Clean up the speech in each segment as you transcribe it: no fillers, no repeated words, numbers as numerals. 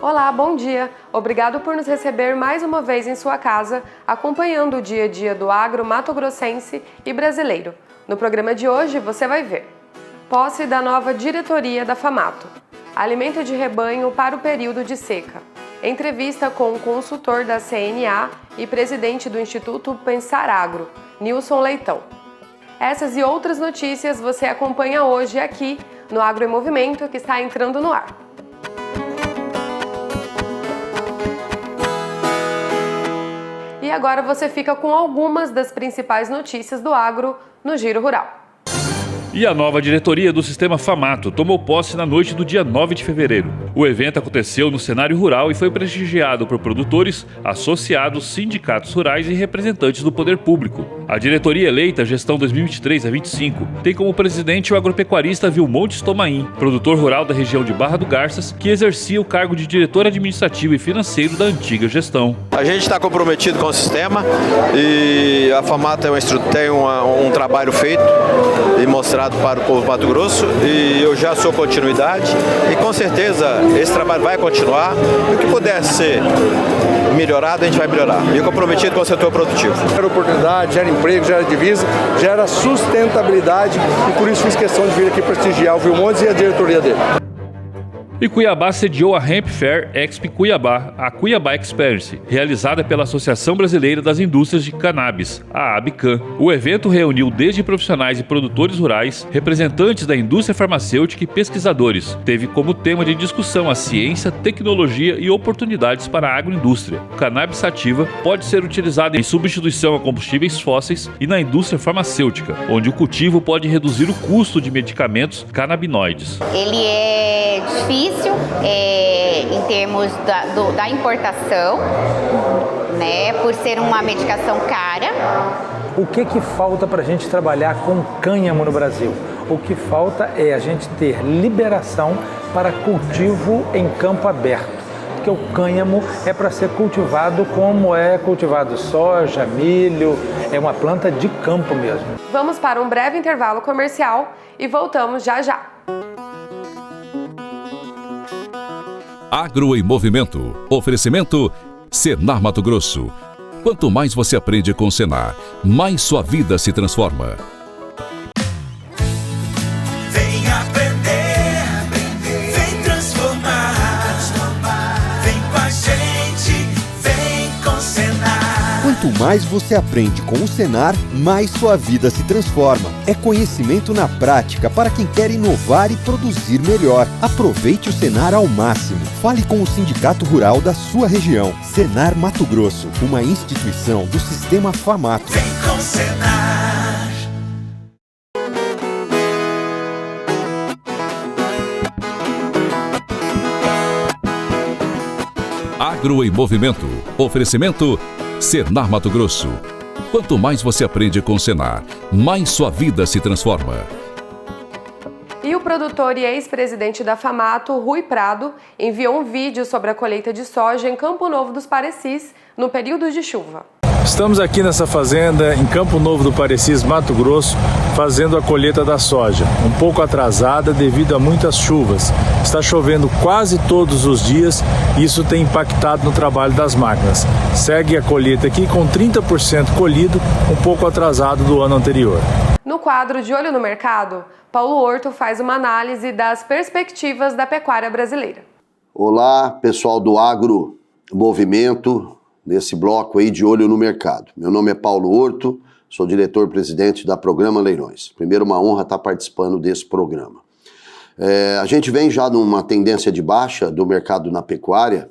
Olá, bom dia! Obrigado por nos receber mais uma vez em sua casa, acompanhando o dia a dia do agro mato-grossense e brasileiro. No programa de hoje você vai ver: posse da nova diretoria da FAMATO, alimento de rebanho para o período de seca, entrevista com o consultor da CNA e presidente do Instituto Pensar Agro, Nilson Leitão. Essas e outras notícias você acompanha hoje aqui no Agro em Movimento, que está entrando no ar. E agora você fica com algumas das principais notícias do agro no Giro Rural. E a nova diretoria do Sistema FAMATO tomou posse na noite do dia 9 de fevereiro. O evento aconteceu no cenário rural e foi prestigiado por produtores, associados, sindicatos rurais e representantes do poder público. A diretoria eleita, gestão 2023 a 25, tem como presidente o agropecuarista Vilmontes Tomain, produtor rural da região de Barra do Garças, que exercia o cargo de diretor administrativo e financeiro da antiga gestão. A gente está comprometido com o sistema e a FAMATO tem um trabalho feito e mostrado para o povo do Mato Grosso, e eu já sou continuidade e com certeza esse trabalho vai continuar. O que puder ser melhorado, a gente vai melhorar. E eu comprometido com o setor produtivo. Gera oportunidade, gera emprego, gera divisa, gera sustentabilidade, e por isso fiz questão de vir aqui prestigiar o Vilmontes e a diretoria dele. E Cuiabá sediou a Hemp Fair Expo Cuiabá, a Cuiabá Experience, realizada pela Associação Brasileira das Indústrias de Cannabis, a ABCAN. O evento reuniu desde profissionais e produtores rurais, representantes da indústria farmacêutica e pesquisadores. Teve como tema de discussão a ciência, tecnologia e oportunidades para a agroindústria. O cannabis sativa pode ser utilizado em substituição a combustíveis fósseis e na indústria farmacêutica, onde o cultivo pode reduzir o custo de medicamentos canabinoides. Ele é difícil em termos da importação, né, por ser uma medicação cara. O que falta para a gente trabalhar com cânhamo no Brasil? O que falta é a gente ter liberação para cultivo em campo aberto. Porque o cânhamo é para ser cultivado como é cultivado soja, milho, é uma planta de campo mesmo. Vamos para um breve intervalo comercial e voltamos já já. Agro em Movimento. Oferecimento Senar Mato Grosso. Quanto mais você aprende com o Senar, mais sua vida se transforma. Vem aprender, vem transformar. Vem com a gente, vem com o Senar. Quanto mais você aprende com o Senar, mais sua vida se transforma. É conhecimento na prática para quem quer inovar e produzir melhor. Aproveite o Senar ao máximo. Fale com o Sindicato Rural da sua região. Senar Mato Grosso, uma instituição do Sistema FAMATO. Vem com o Senar. Agro em Movimento. Oferecimento Senar Mato Grosso. Quanto mais você aprende com o Senar, mais sua vida se transforma. E o produtor e ex-presidente da FAMATO, Rui Prado, enviou um vídeo sobre a colheita de soja em Campo Novo dos Parecis no período de chuva. Estamos aqui nessa fazenda em Campo Novo do Parecis, Mato Grosso, fazendo a colheita da soja, um pouco atrasada devido a muitas chuvas. Está chovendo quase todos os dias e isso tem impactado no trabalho das máquinas. Segue a colheita aqui com 30% colhido, um pouco atrasado do ano anterior. No quadro De Olho no Mercado, Paulo Horto faz uma análise das perspectivas da pecuária brasileira. Olá, pessoal do Agro Movimento, nesse bloco aí de Olho no Mercado. Meu nome é Paulo Horto, sou diretor-presidente da Programa Leilões. Primeiro, uma honra estar participando desse programa. A gente vem já numa tendência de baixa do mercado na pecuária,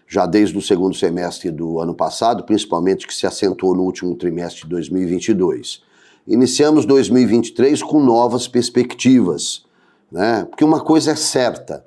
já desde o segundo semestre do ano passado, principalmente que se acentuou no último trimestre de 2022. Iniciamos 2023 com novas perspectivas, né? Porque uma coisa é certa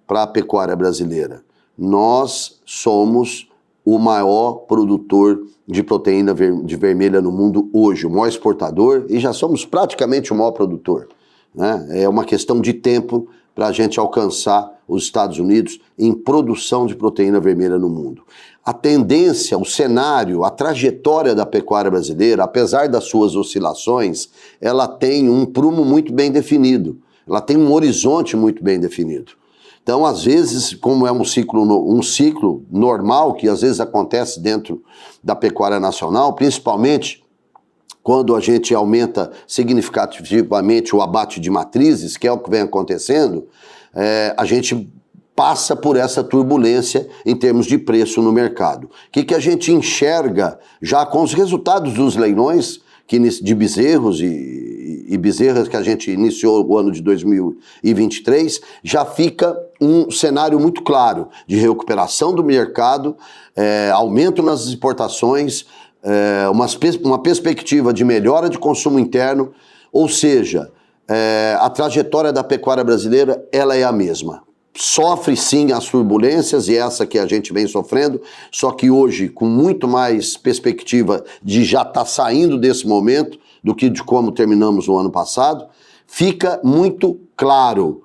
para a pecuária brasileira: nós somos o maior produtor de proteína de vermelha no mundo hoje, o maior exportador, e já somos praticamente o maior produtor, né? É uma questão de tempo para a gente alcançar os Estados Unidos em produção de proteína vermelha no mundo. A tendência, o cenário, a trajetória da pecuária brasileira, apesar das suas oscilações, ela tem um prumo muito bem definido, ela tem um horizonte muito bem definido. Então, às vezes, como é um ciclo normal, que às vezes acontece dentro da pecuária nacional, principalmente quando a gente aumenta significativamente o abate de matrizes, que é o que vem acontecendo, a gente passa por essa turbulência em termos de preço no mercado. O que a gente enxerga já com os resultados dos leilões de bezerros e bezerras que a gente iniciou o ano de 2023, já fica um cenário muito claro de recuperação do mercado, aumento nas exportações, uma perspectiva de melhora de consumo interno, ou seja, a trajetória da pecuária brasileira ela é a mesma. Sofre sim as turbulências, e essa que a gente vem sofrendo, só que hoje com muito mais perspectiva de já estar saindo desse momento do que de como terminamos no ano passado, fica muito claro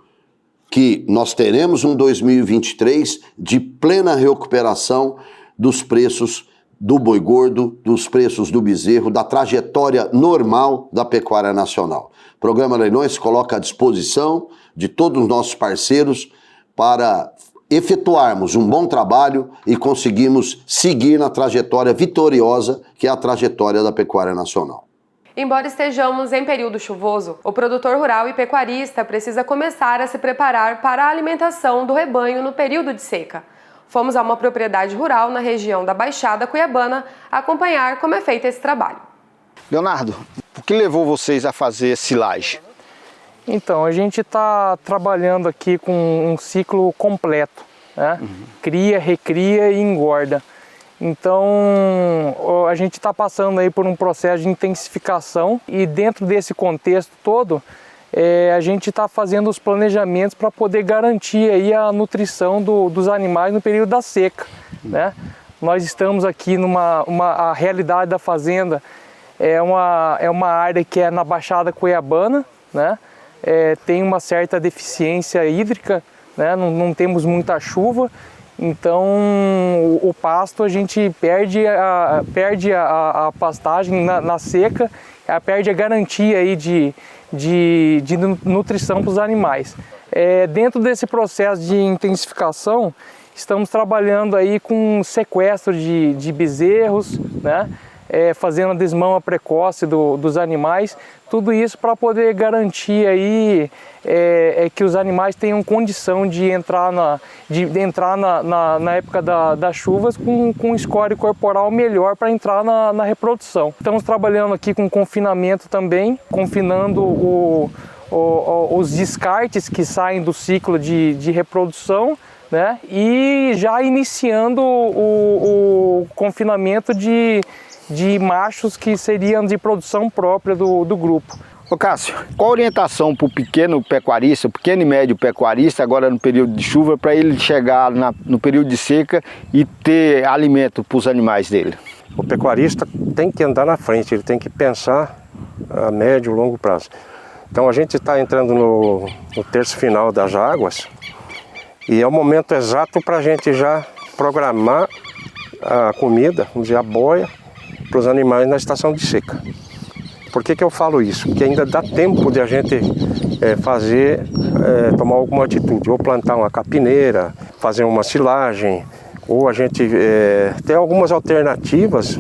que nós teremos um 2023 de plena recuperação dos preços do boi gordo, dos preços do bezerro, da trajetória normal da pecuária nacional. O Programa Leilões se coloca à disposição de todos os nossos parceiros para efetuarmos um bom trabalho e conseguirmos seguir na trajetória vitoriosa que é a trajetória da pecuária nacional. Embora estejamos em período chuvoso, o produtor rural e pecuarista precisa começar a se preparar para a alimentação do rebanho no período de seca. Fomos a uma propriedade rural na região da Baixada Cuiabana acompanhar como é feito esse trabalho. Leonardo, o que levou vocês a fazer silagem? Então, a gente está trabalhando aqui com um ciclo completo, né? Cria, recria e engorda. Então, a gente está passando aí por um processo de intensificação e dentro desse contexto todo, a gente está fazendo os planejamentos para poder garantir aí a nutrição dos animais no período da seca, né? Nós estamos aqui a realidade da fazenda é uma área que é na Baixada Cuiabana, né? Tem uma certa deficiência hídrica, né? Não temos muita chuva, então o pasto a gente perde a pastagem na seca, perde a garantia aí de nutrição para os animais. Dentro desse processo de intensificação, estamos trabalhando aí com sequestro de bezerros, né? Fazendo a desmama precoce dos animais, tudo isso para poder garantir aí que os animais tenham condição de entrar na época das chuvas com score corporal melhor para entrar na reprodução. Estamos trabalhando aqui com confinamento também, confinando os descartes que saem do ciclo de reprodução, né? E já iniciando o confinamento de machos que seriam de produção própria do grupo. Ô Cássio, qual a orientação para o pequeno pecuarista, o pequeno e médio pecuarista, agora no período de chuva, para ele chegar no período de seca e ter alimento para os animais dele? O pecuarista tem que andar na frente, ele tem que pensar a médio e longo prazo. Então a gente está entrando no terço final das águas e é o momento exato para a gente já programar a comida, vamos dizer, a boia, para os animais na estação de seca. Por que eu falo isso? Porque ainda dá tempo de a gente tomar alguma atitude, ou plantar uma capineira, fazer uma silagem, ou a gente ter algumas alternativas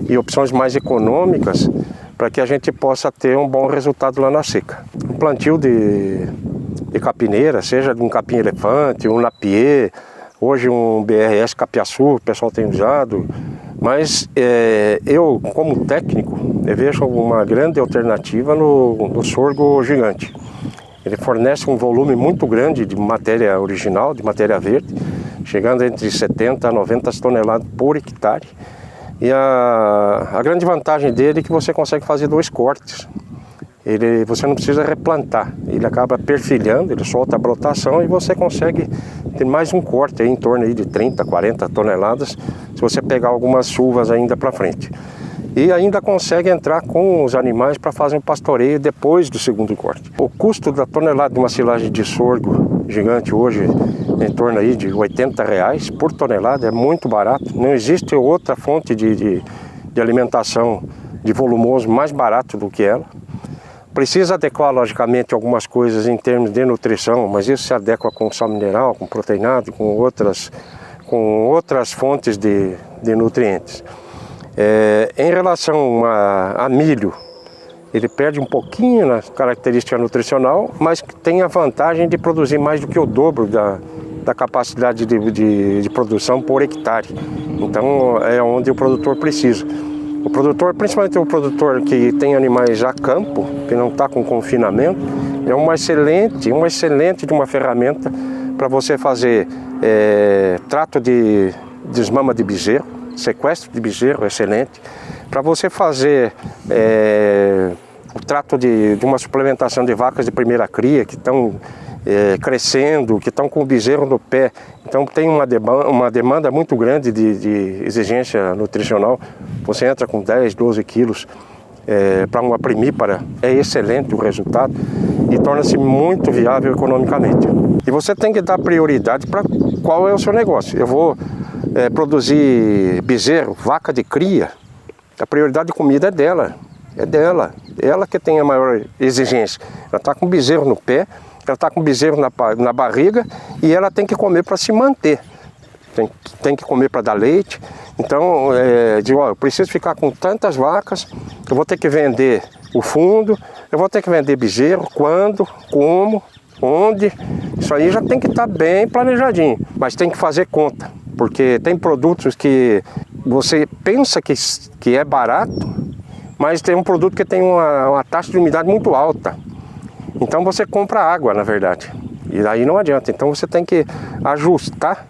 e opções mais econômicas para que a gente possa ter um bom resultado lá na seca. Um plantio de capineira, seja de um capim-elefante, um napier, hoje um BRS capiaçu, o pessoal tem usado, mas eu, como técnico, eu vejo uma grande alternativa no sorgo gigante. Ele fornece um volume muito grande de matéria original, de matéria verde, chegando entre 70 a 90 toneladas por hectare. E a grande vantagem dele é que você consegue fazer 2 cortes. Você não precisa replantar, ele acaba perfilhando, ele solta a brotação e você consegue ter mais um corte aí, em torno aí de 30, 40 toneladas, se você pegar algumas chuvas ainda para frente. E ainda consegue entrar com os animais para fazer um pastoreio depois do segundo corte. O custo da tonelada de uma silagem de sorgo gigante hoje, em torno aí de R$80 por tonelada, é muito barato. Não existe outra fonte de alimentação de volumoso mais barato do que ela. Precisa adequar, logicamente, algumas coisas em termos de nutrição, mas isso se adequa com sal mineral, com proteinado, com outras fontes de nutrientes. Em relação a milho, ele perde um pouquinho na característica nutricional, mas tem a vantagem de produzir mais do que o dobro da capacidade de produção por hectare. Então é onde o produtor precisa. O produtor, principalmente o produtor que tem animais a campo, que não está com confinamento, é uma excelente de uma ferramenta para você fazer trato de desmama de bezerro, sequestro de bezerro, excelente. Para você fazer o trato de uma suplementação de vacas de primeira cria que estão crescendo, que estão com o bezerro no pé. Então tem uma demanda muito grande de exigência nutricional. Você entra com 10, 12 quilos para uma primípara, é excelente o resultado e torna-se muito viável economicamente. E você tem que dar prioridade para qual é o seu negócio. Eu vou produzir bezerro, vaca de cria, a prioridade de comida é dela. Ela que tem a maior exigência. Ela está com o bezerro no pé, ela está com o bezerro na barriga e ela tem que comer para se manter. Tem que comer para dar leite. Então, eu preciso ficar com tantas vacas, eu vou ter que vender o fundo, eu vou ter que vender bezerro, quando, como, onde. Isso aí já tem que estar bem planejadinho, mas tem que fazer conta, porque tem produtos que você pensa que é barato, mas tem um produto que tem uma taxa de umidade muito alta. Então você compra água, na verdade, e aí não adianta. Então você tem que ajustar,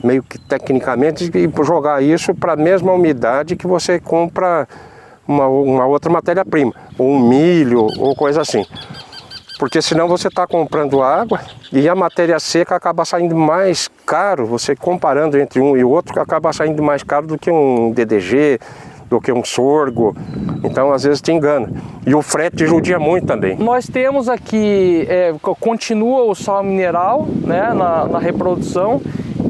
meio que tecnicamente, e jogar isso para a mesma umidade que você compra uma outra matéria-prima, ou um milho, ou coisa assim. Porque senão você está comprando água e a matéria seca acaba saindo mais caro, você comparando entre um e o outro, acaba saindo mais caro do que um DDG, do que um sorgo. Então às vezes te engana. E o frete judia muito também. Nós temos aqui, continua o sal mineral, né, na reprodução,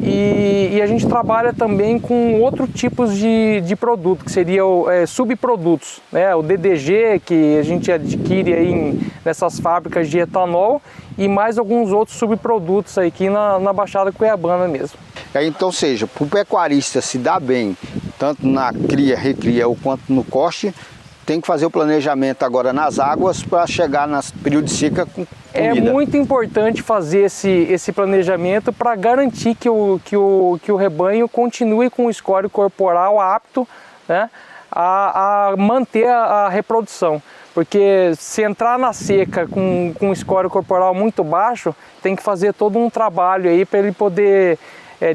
e a gente trabalha também com outros tipos de produto, que seriam subprodutos, né? O DDG, que a gente adquire aí nessas fábricas de etanol, e mais alguns outros subprodutos aí aqui na Baixada Cuiabana mesmo. Então, seja, para o pecuarista se dar bem, tanto na cria, recria ou quanto no corte, tem que fazer o planejamento agora nas águas para chegar no período de seca com comida. É muito importante fazer esse planejamento para garantir que o rebanho continue com o escório corporal apto, né, a manter a reprodução. Porque se entrar na seca com escório corporal muito baixo, tem que fazer todo um trabalho aí para ele poder,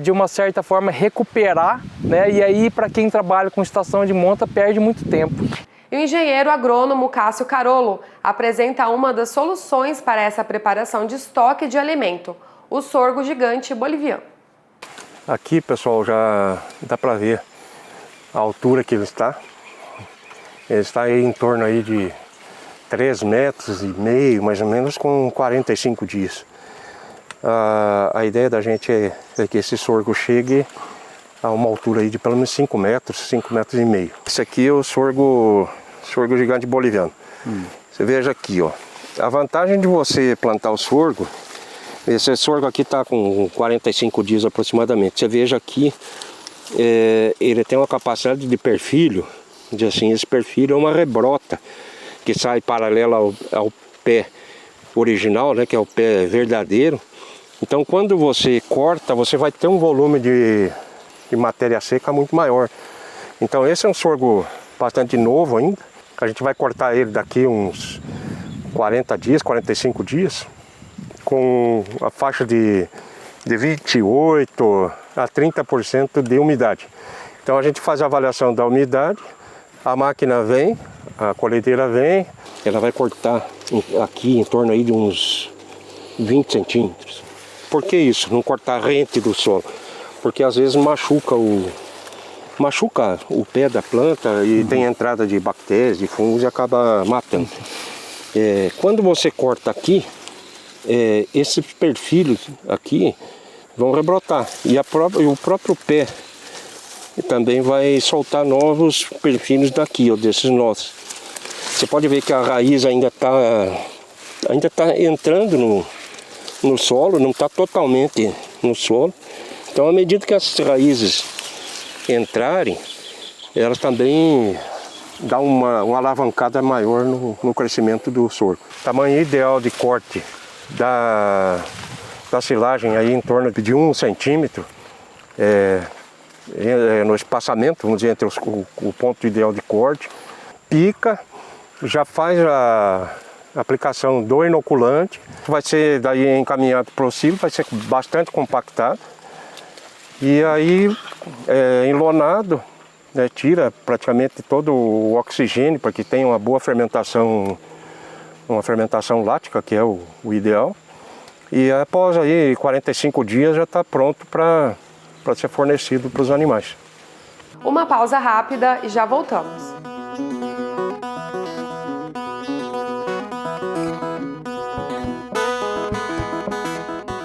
de uma certa forma, recuperar, né? E aí, para quem trabalha com estação de monta, perde muito tempo. E o engenheiro agrônomo Cássio Carolo apresenta uma das soluções para essa preparação de estoque de alimento, o sorgo gigante boliviano. Aqui, pessoal, já dá para ver a altura que ele está. Ele está aí em torno aí de 3,5 metros, mais ou menos, com 45 dias. A ideia da gente é que esse sorgo chegue a uma altura aí de pelo menos 5 metros, 5,5 metros. Esse aqui é o sorgo gigante boliviano. Você veja aqui, ó. A vantagem de você plantar o sorgo, esse sorgo aqui está com 45 dias aproximadamente. Você veja aqui, ele tem uma capacidade de perfilho, assim, esse perfilho é uma rebrota que sai paralela ao pé original, né, que é o pé verdadeiro. Então quando você corta, você vai ter um volume de matéria seca muito maior. Então esse é um sorgo bastante novo ainda. A gente vai cortar ele daqui uns 40 dias, 45 dias, com a faixa de 28 a 30% de umidade. Então a gente faz a avaliação da umidade, a máquina vem, a colhedeira vem, ela vai cortar aqui em torno aí de uns 20 centímetros. Por que isso? Não cortar rente do solo? Porque às vezes machuca o pé da planta e tem entrada de bactérias, de fungos e acaba matando. Quando você corta aqui, esses perfilhos aqui vão rebrotar e o próprio pé também vai soltar novos perfilhos daqui, ó, desses nós. Você pode ver que a raiz ainda está entrando no solo, não está totalmente no solo. Então, à medida que as raízes entrarem, elas também dão uma alavancada maior no crescimento do sorgo. O tamanho ideal de corte da silagem aí em torno de 1 centímetro no espaçamento, vamos dizer, entre o ponto ideal de corte. Pica, já faz a aplicação do inoculante, vai ser daí encaminhado para o silo, vai ser bastante compactado. E aí, enlonado, né, tira praticamente todo o oxigênio para que tenha uma boa fermentação, uma fermentação lática, que é o ideal. E após aí 45 dias já está pronto para ser fornecido para os animais. Uma pausa rápida e já voltamos.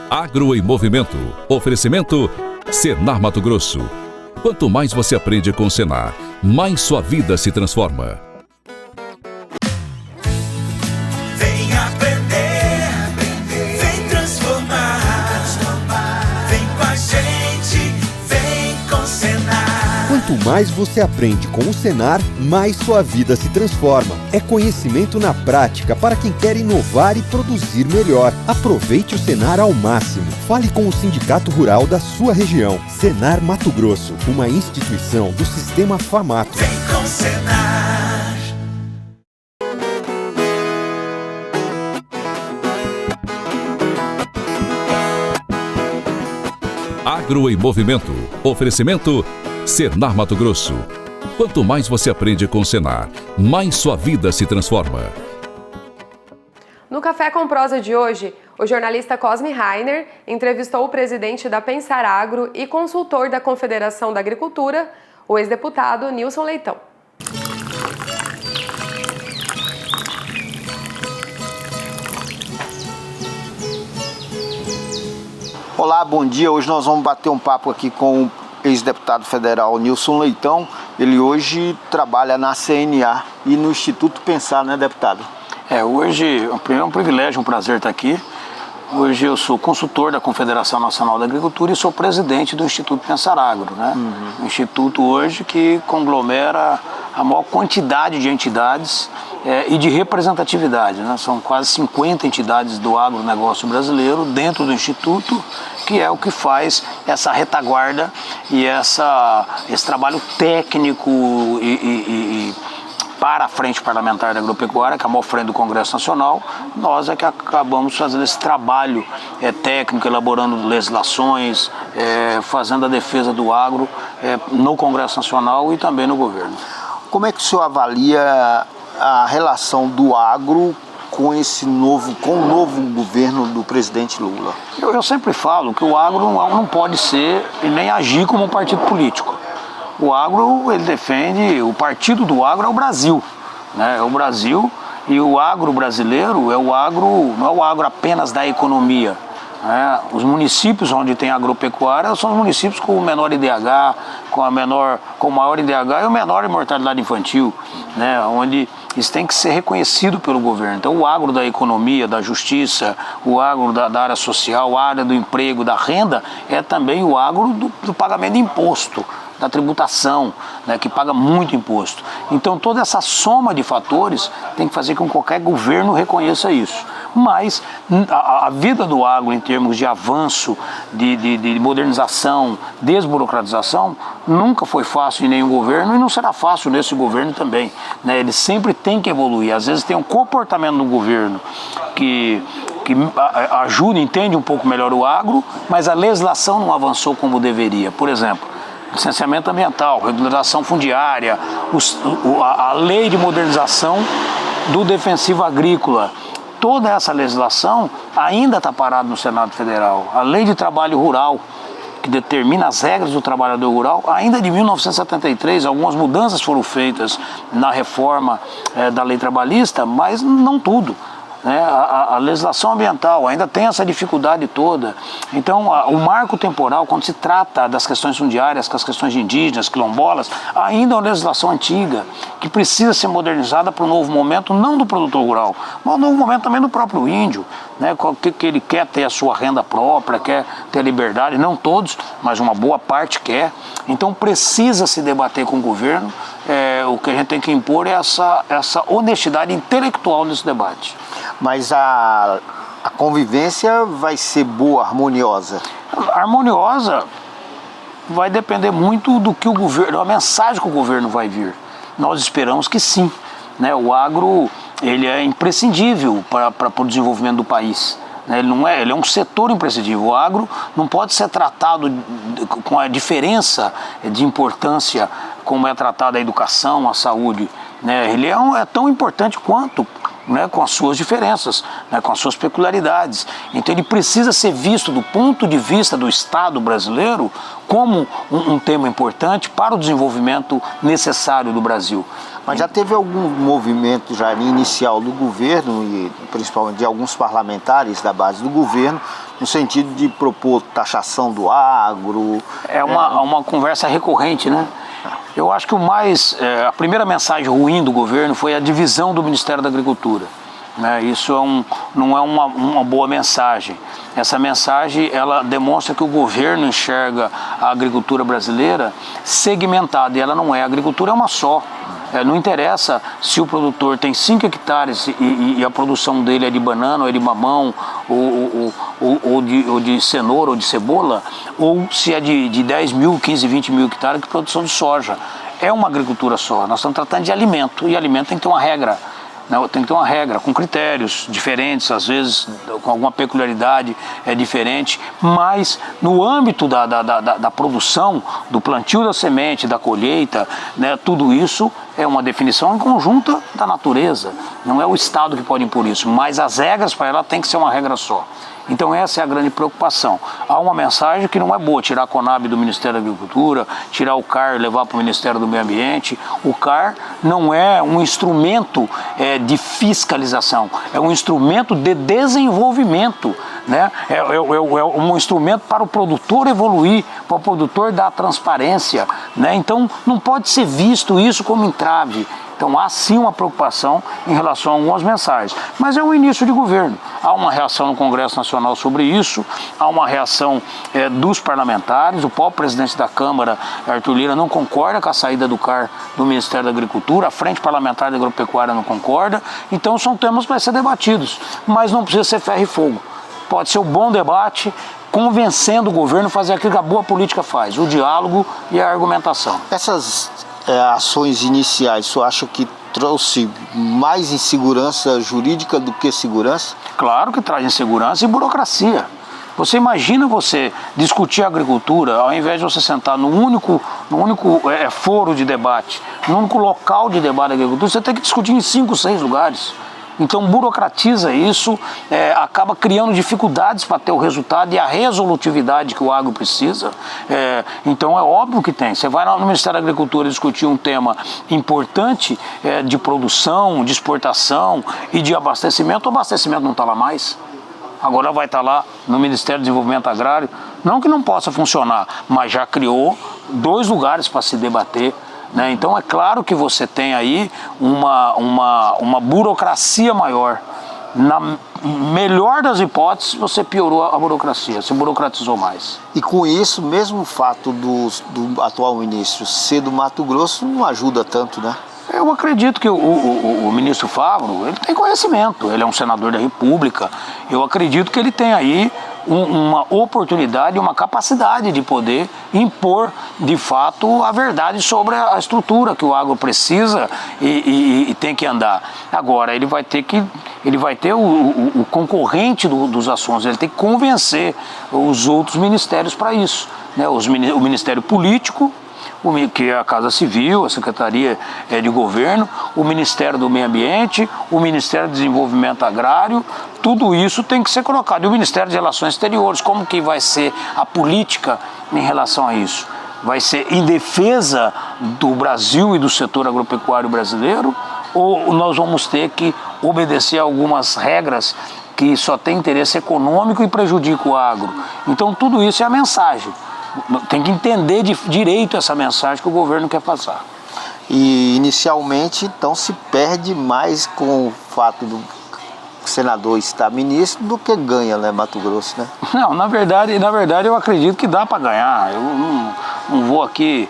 Agro em Movimento. Oferecimento Senar Mato Grosso. Quanto mais você aprende com o Senar, mais sua vida se transforma. Vem aprender, vem transformar, vem com a gente, vem com o Senar. Quanto mais você aprende com o Senar, mais sua vida se transforma. É conhecimento na prática para quem quer inovar e produzir melhor. Aproveite o Senar ao máximo. Fale com o Sindicato Rural da sua região. Senar Mato Grosso, uma instituição do Sistema Famato. Vem com o Senar. Agro em Movimento. Oferecimento Senar Mato Grosso. Quanto mais você aprende com o Senar, mais sua vida se transforma. No Café com Prosa de hoje, o jornalista Cosme Rainer entrevistou o presidente da Pensar Agro e consultor da Confederação da Agricultura, o ex-deputado Nilson Leitão. Olá, bom dia. Hoje nós vamos bater um papo aqui com o ex-deputado federal Nilson Leitão. Ele hoje trabalha na CNA e no Instituto Pensar, né, deputado? Hoje é um privilégio, um prazer estar aqui. Hoje eu sou consultor da Confederação Nacional da Agricultura e sou presidente do Instituto Pensar Agro, né? Um instituto hoje que conglomera a maior quantidade de entidades e de representatividade, né? São quase 50 entidades do agronegócio brasileiro dentro do Instituto, que é o que faz essa retaguarda e esse trabalho técnico para a Frente Parlamentar da Agropecuária, que é a maior frente do Congresso Nacional. Nós é que acabamos fazendo esse trabalho técnico, elaborando legislações, fazendo a defesa do agro no Congresso Nacional e também no governo. Como é que o senhor avalia a relação do agro com o novo governo do presidente Lula? Eu sempre falo que o agro não pode ser e nem agir como um partido político. O agro, ele defende, o partido do agro é o Brasil, né? É o Brasil, e o agro brasileiro não é o agro apenas da economia. Os municípios onde tem agropecuária são os municípios com o menor IDH, com o maior IDH e o menor mortalidade infantil, né? Onde isso tem que ser reconhecido pelo governo. Então o agro da economia, da justiça, o agro da área social, a área do emprego, da renda, é também o agro do pagamento de imposto, da tributação, né, que paga muito imposto. Então toda essa soma de fatores tem que fazer com que qualquer governo reconheça isso. Mas a vida do agro em termos de avanço, de modernização, desburocratização, nunca foi fácil em nenhum governo e não será fácil nesse governo também, né? Ele sempre tem que evoluir. Às vezes tem um comportamento do governo que ajuda, entende um pouco melhor o agro, mas a legislação não avançou como deveria. Por exemplo, licenciamento ambiental, regularização fundiária, a lei de modernização do defensivo agrícola. Toda essa legislação ainda está parada no Senado Federal. A lei de trabalho rural, que determina as regras do trabalhador rural, ainda de 1973, algumas mudanças foram feitas na reforma da lei trabalhista, mas não tudo. né? A legislação ambiental ainda tem essa dificuldade toda. Então, o marco temporal, quando se trata das questões fundiárias, com as questões indígenas, quilombolas, ainda é uma legislação antiga, que precisa ser modernizada para o novo momento, não do produtor rural, mas o novo momento também do próprio índio, né? Que ele quer ter a sua renda própria, quer ter liberdade, não todos, mas uma boa parte quer. Então, precisa se debater com o governo. O que a gente tem que impor é essa honestidade intelectual nesse debate. Mas a convivência vai ser boa, harmoniosa? Harmoniosa vai depender muito do que o governo, da mensagem que o governo vai vir. Nós esperamos que sim, né? O agro, ele é imprescindível para o desenvolvimento do país. Ele é um setor imprescindível. O agro não pode ser tratado com a diferença de importância como é tratada a educação, a saúde, né? Ele é tão importante quanto, né, com as suas diferenças, né, com as suas peculiaridades. Então ele precisa ser visto do ponto de vista do Estado brasileiro como um tema importante para o desenvolvimento necessário do Brasil. Mas já teve algum movimento já inicial do governo e principalmente de alguns parlamentares da base do governo no sentido de propor taxação do agro? É uma conversa recorrente, né? Eu acho que a primeira mensagem ruim do governo foi a divisão do Ministério da Agricultura, né? Isso não é uma boa mensagem. Essa mensagem, ela demonstra que o governo enxerga a agricultura brasileira segmentada, e ela não é. A agricultura é uma só. Não interessa se o produtor tem 5 hectares e a produção dele é de banana, ou é de mamão, ou de cenoura, ou de cebola, ou se é de 10 mil, 15, 20 mil hectares de produção de soja. É uma agricultura só. Nós estamos tratando de alimento, e alimento tem que ter uma regra. Tem que ter uma regra, com critérios diferentes, às vezes com alguma peculiaridade diferente, mas no âmbito da produção, do plantio da semente, da colheita, né, tudo isso é uma definição conjunta da natureza. Não é o Estado que pode impor isso, mas as regras para ela tem que ser uma regra só. Então essa é a grande preocupação. Há uma mensagem que não é boa, tirar a Conab do Ministério da Agricultura, tirar o CAR e levar para o Ministério do Meio Ambiente. O CAR não é um instrumento de fiscalização, é um instrumento de desenvolvimento, né? É um instrumento para o produtor evoluir, para o produtor dar transparência, né? Então não pode ser visto isso como entrave. Então há sim uma preocupação em relação a algumas mensagens, mas é um início de governo. Há uma reação no Congresso Nacional sobre isso, há uma reação dos parlamentares. O próprio presidente da Câmara, Arthur Lira, não concorda com a saída do CAR do Ministério da Agricultura, a Frente Parlamentar da Agropecuária não concorda. Então são temas para ser debatidos, mas não precisa ser ferro e fogo. Pode ser um bom debate, convencendo o governo a fazer aquilo que a boa política faz, o diálogo e a argumentação. Essas ações iniciais, você acha que trouxe mais insegurança jurídica do que segurança? Claro que traz insegurança e burocracia. Você imagina você discutir a agricultura, ao invés de você sentar no único foro de debate, no único local de debate da agricultura, você tem que discutir em 5, 6 lugares. Então burocratiza isso, acaba criando dificuldades para ter o resultado e a resolutividade que o agro precisa. Então é óbvio que tem. Você vai no Ministério da Agricultura discutir um tema importante de produção, de exportação e de abastecimento, o abastecimento não está lá mais. Agora vai estar lá no Ministério do Desenvolvimento Agrário. Não que não possa funcionar, mas já criou 2 lugares para se debater. Né? Então é claro que você tem aí uma burocracia matuor. Na melhor das hipóteses, você piorou a burocracia, se burocratizou mais. E com isso, mesmo o fato do atual ministro ser do Mato Grosso não ajuda tanto, né? Eu acredito que o ministro Favro, ele tem conhecimento, ele é um senador da República. Eu acredito que ele tem aí uma oportunidade, uma capacidade de poder impor, de fato, a verdade sobre a estrutura que o agro precisa e tem que andar. Agora, ele vai ter o concorrente dos assuntos, ele tem que convencer os outros ministérios para isso, né? O Ministério Político, que é a Casa Civil, a Secretaria de Governo, o Ministério do Meio Ambiente, o Ministério do Desenvolvimento Agrário, tudo isso tem que ser colocado. E o Ministério de Relações Exteriores, como que vai ser a política em relação a isso? Vai ser em defesa do Brasil e do setor agropecuário brasileiro? Ou nós vamos ter que obedecer a algumas regras que só tem interesse econômico e prejudica o agro. Então tudo isso é a mensagem. Tem que entender direito essa mensagem que o governo quer passar. E inicialmente então se perde mais com o fato do senador estar ministro do que ganha, né, Mato Grosso, né? Não, na verdade eu acredito que dá para ganhar. Eu não vou aqui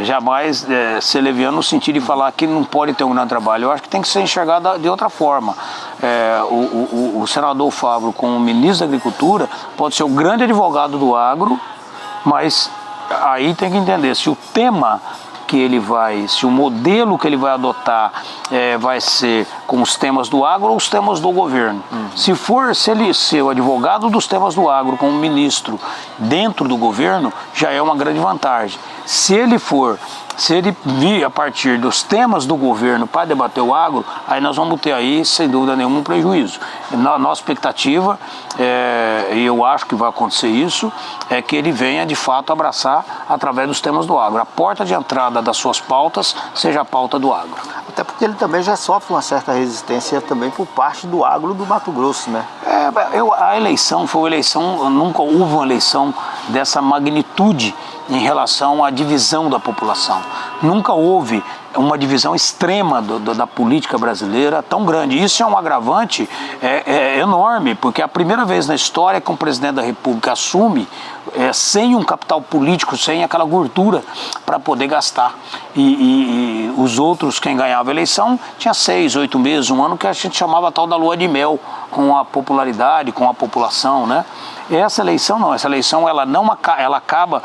jamais ser leviano no sentido de falar que não pode ter um grande trabalho. Eu acho que tem que ser enxergado de outra forma. O senador Fávaro, como ministro da Agricultura, pode ser o grande advogado do agro, mas aí tem que entender se o tema se o modelo que ele vai adotar vai ser com os temas do agro ou os temas do governo. Se ele ser o advogado dos temas do agro como ministro dentro do governo, já é uma grande vantagem. Se ele vir a partir dos temas do governo para debater o agro, aí nós vamos ter aí, sem dúvida nenhuma, um prejuízo. Nossa expectativa, e eu acho que vai acontecer isso, é que ele venha de fato abraçar através dos temas do agro. A porta de entrada das suas pautas seja a pauta do agro. Até porque ele também já sofre uma certa resistência também por parte do agro do Mato Grosso, né? A eleição foi uma eleição, nunca houve uma eleição dessa magnitude em relação à divisão da população. Nunca houve uma divisão extrema da política brasileira tão grande. Isso é um agravante enorme, porque é a primeira vez na história que um presidente da República assume sem um capital político, sem aquela gordura para poder gastar. E os outros, quem ganhava a eleição, tinha 6, 8 meses, um ano, que a gente chamava tal da lua de mel, com a popularidade, com a população, né? Essa eleição não, essa eleição ela acaba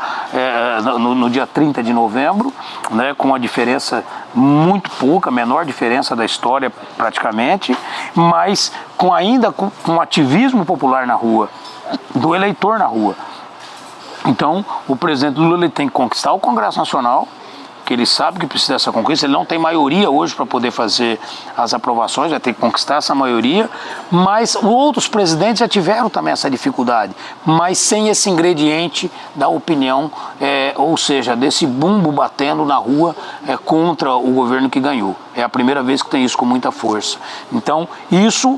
no dia 30 de novembro, né, com uma diferença muito pouca, a menor diferença da história praticamente, mas ainda com ativismo popular na rua, do eleitor na rua. Então o presidente Lula ele tem que conquistar o Congresso Nacional, que ele sabe que precisa dessa conquista, ele não tem maioria hoje para poder fazer as aprovações, vai ter que conquistar essa maioria, mas outros presidentes já tiveram também essa dificuldade, mas sem esse ingrediente da opinião, ou seja, desse bumbo batendo na rua contra o governo que ganhou. É a primeira vez que tem isso com muita força. Então, isso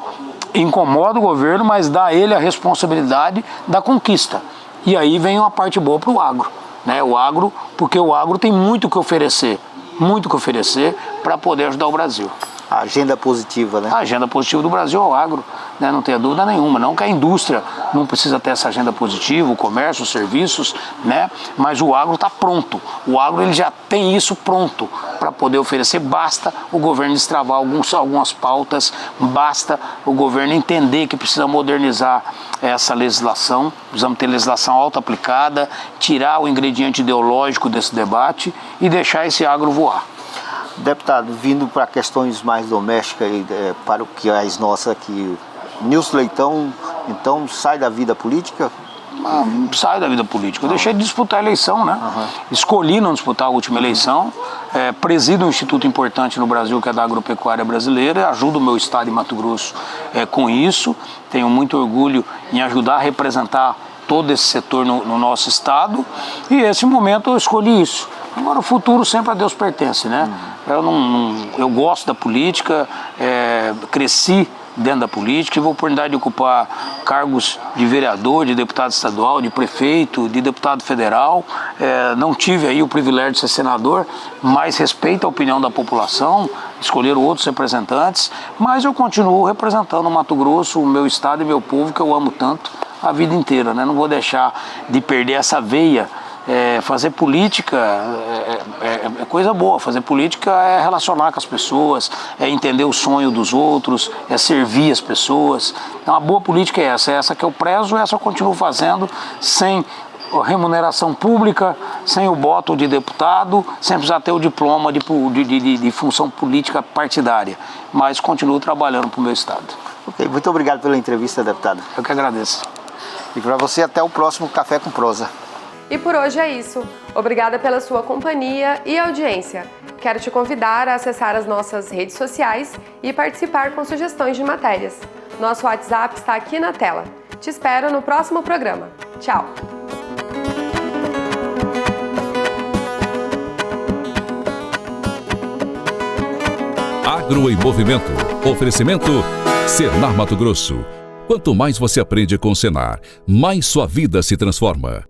incomoda o governo, mas dá a ele a responsabilidade da conquista. E aí vem uma parte boa para o agro. O agro, porque o agro tem muito o que oferecer para poder ajudar o Brasil. A agenda positiva, né? A agenda positiva do Brasil é o agro, né? Não tenha dúvida nenhuma. Não que a indústria não precisa ter essa agenda positiva, o comércio, os serviços, né? Mas o agro está pronto. O agro ele já tem isso pronto para poder oferecer. Basta o governo destravar algumas pautas, basta o governo entender que precisa modernizar essa legislação, precisamos ter legislação auto-aplicada, tirar o ingrediente ideológico desse debate e deixar esse agro voar. Deputado, vindo para questões mais domésticas, paroquiais nossas aqui, Nilson Leitão, então, sai da vida política? Sai da vida política. Eu deixei de disputar a eleição, né? Escolhi não disputar a última eleição, presido um instituto importante no Brasil, que é da agropecuária brasileira, ajudo o meu estado de Mato Grosso com isso, tenho muito orgulho em ajudar a representar todo esse setor no nosso estado, e esse momento eu escolhi isso. Agora o futuro sempre a Deus pertence, né? Eu gosto da política, cresci dentro da política, tive a oportunidade de ocupar cargos de vereador, de deputado estadual, de prefeito, de deputado federal, não tive aí o privilégio de ser senador, mas respeito a opinião da população, escolheram outros representantes, mas eu continuo representando o Mato Grosso, o meu estado e meu povo, que eu amo tanto a vida inteira, né? Não vou deixar de perder essa veia. Fazer política é coisa boa, fazer política é relacionar com as pessoas, é entender o sonho dos outros, é servir as pessoas. Então a boa política é essa que eu prezo, essa eu continuo fazendo sem remuneração pública, sem o voto de deputado, sem precisar ter o diploma de função política partidária, mas continuo trabalhando para o meu estado. Ok, muito obrigado pela entrevista, deputado. Eu que agradeço. E para você, até o próximo Café com Prosa. E por hoje é isso. Obrigada pela sua companhia e audiência. Quero te convidar a acessar as nossas redes sociais e participar com sugestões de matérias. Nosso WhatsApp está aqui na tela. Te espero no próximo programa. Tchau! Agro em Movimento. Oferecimento Senar Mato Grosso. Quanto mais você aprende com o Senar, mais sua vida se transforma.